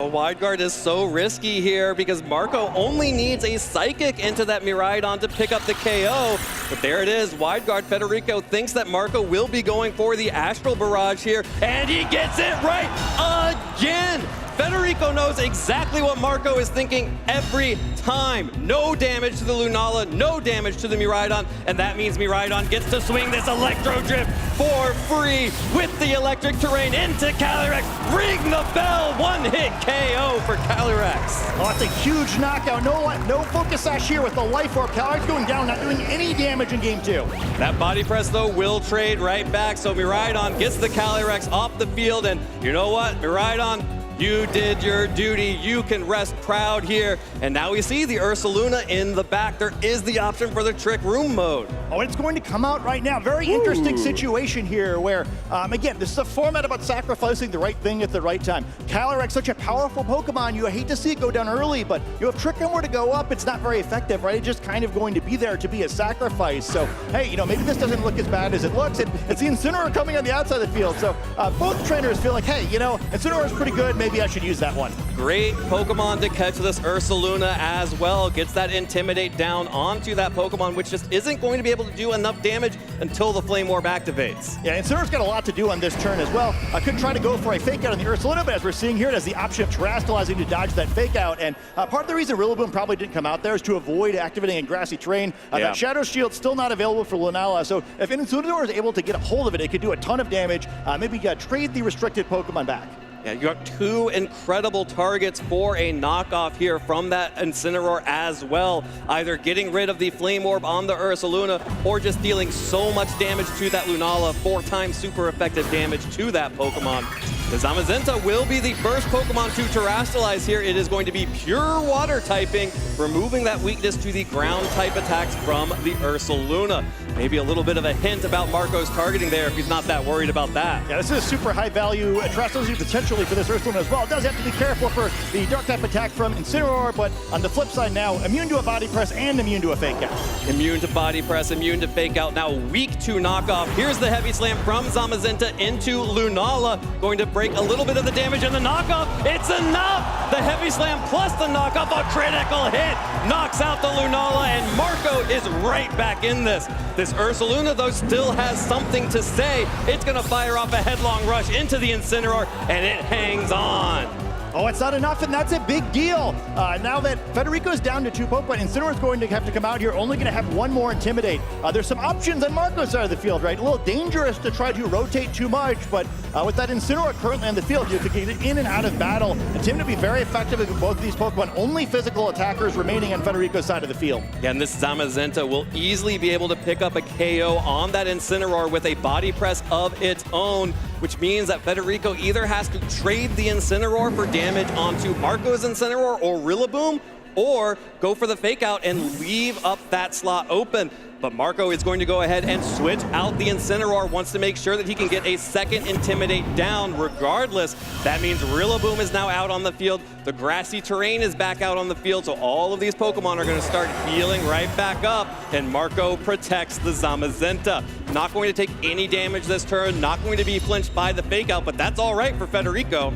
Wide Guard is so risky here because Marco only needs a Psychic into that Miraidon to pick up the KO. But there it is, Wide Guard. Federico thinks that Marco will be going for the Astral Barrage here, and he gets it right again. Federico knows exactly what Marco is thinking every time. No damage to the Lunala, no damage to the Miraidon, and that means Miraidon gets to swing this Electro Drift for free with the electric terrain into Calyrex. Ring the bell, one-hit KO for Calyrex. Oh, it's a huge knockout. No Focus Sash here with the Life Orb. Calyrex going down, not doing any damage in game 2. That Body Press, though, will trade right back, so Miraidon gets the Calyrex off the field, and you know what, Miraidon, you did your duty. You can rest proud here. And now we see the Ursaluna in the back. There is the option for the Trick Room mode. Oh, it's going to come out right now. Very interesting situation here where, again, this is a format about sacrificing the right thing at the right time. Calyrex, such a powerful Pokemon. You hate to see it go down early, but you have Trick Room were to go up, it's not very effective, right? It's just kind of going to be there to be a sacrifice. So, hey, maybe this doesn't look as bad as it looks. It's the Incineroar coming on the outside of the field. So both trainers feel like, hey, Incineroar is pretty good. Maybe I should use that one. Great Pokemon to catch this Ursaluna as well. Gets that Intimidate down onto that Pokemon, which just isn't going to be able to do enough damage until the Flame Orb activates. Yeah, Incineroar's got a lot to do on this turn as well. I could try to go for a Fake Out on the Ursaluna, but as we're seeing here, it has the option of Terastallizing to dodge that Fake Out. And part of the reason Rillaboom probably didn't come out there is to avoid activating in grassy terrain. That Shadow Shield's still not available for Lunala, so if Incineroar is able to get a hold of it, it could do a ton of damage. Maybe trade the restricted Pokemon back. Yeah, you got two incredible targets for a knockoff here from that Incineroar as well. Either getting rid of the Flame Orb on the Ursaluna or just dealing so much damage to that Lunala, 4 times super effective damage to that Pokemon. The Zamazenta will be the first Pokemon to Terastallize here. It is going to be pure water typing, removing that weakness to the ground type attacks from the Ursaluna. Maybe a little bit of a hint about Marco's targeting there if he's not that worried about that. Yeah, this is a super high value Terastallizing potentially for this Ursaluna as well. It does have to be careful for the dark type attack from Incineroar, but on the flip side now, immune to a Body Press and immune to a Fake Out. Immune to Body Press, immune to Fake Out, now weak to knockoff. Here's the Heavy Slam from Zamazenta into Lunala, going to break a little bit of the damage in the knockoff. It's enough! The Heavy Slam plus the knockoff, a critical hit, knocks out the Lunala, and Marco is right back in this. This Ursaluna, though, still has something to say. It's gonna fire off a headlong rush into the Incineroar, and it hangs on. Oh, it's not enough, and that's a big deal. Now that Federico's down to 2 Pokemon, Incineroar's going to have to come out here, only going to have 1 more Intimidate. There's some options on Marco's side of the field, right? A little dangerous to try to rotate too much, but with that Incineroar currently on the field, you could get in and out of battle. And Tim to be very effective against both of these Pokemon. Only physical attackers remaining on Federico's side of the field. Yeah, and this Zamazenta will easily be able to pick up a KO on that Incineroar with a Body Press of its own, which means that Federico either has to trade the Incineroar for damage onto Marco's Incineroar or Rillaboom, or go for the Fake Out and leave up that slot open. But Marco is going to go ahead and switch out the Incineroar, wants to make sure that he can get a second Intimidate down regardless. That means Rillaboom is now out on the field. The grassy terrain is back out on the field, so all of these Pokemon are going to start healing right back up, and Marco protects the Zamazenta. Not going to take any damage this turn, not going to be flinched by the Fake Out, but that's all right for Federico.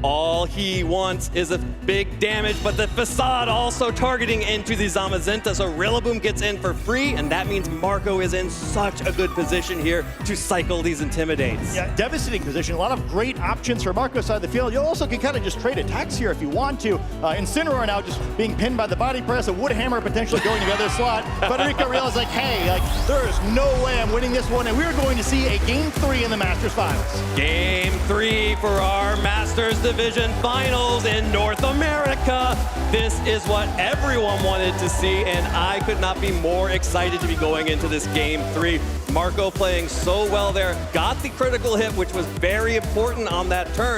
All he wants is a big damage, but the Facade also targeting into the Zamazenta, so Rillaboom gets in for free, and that means Marco is in such a good position here to cycle these Intimidates. Yeah, devastating position. A lot of great options for Marco's side of the field. You also can kind of just trade attacks here if you want to. Incineroar now just being pinned by the Body Press, a Wood Hammer potentially going to the other slot. Federico realized, like, hey, there is no way I'm winning this one, and we're going to see a Game 3 in the Masters Finals. Game 3 for our Masters Division Finals in North America. This is what everyone wanted to see, and I could not be more excited to be going into this Game 3. Marco playing so well there, got the critical hit, which was very important on that turn.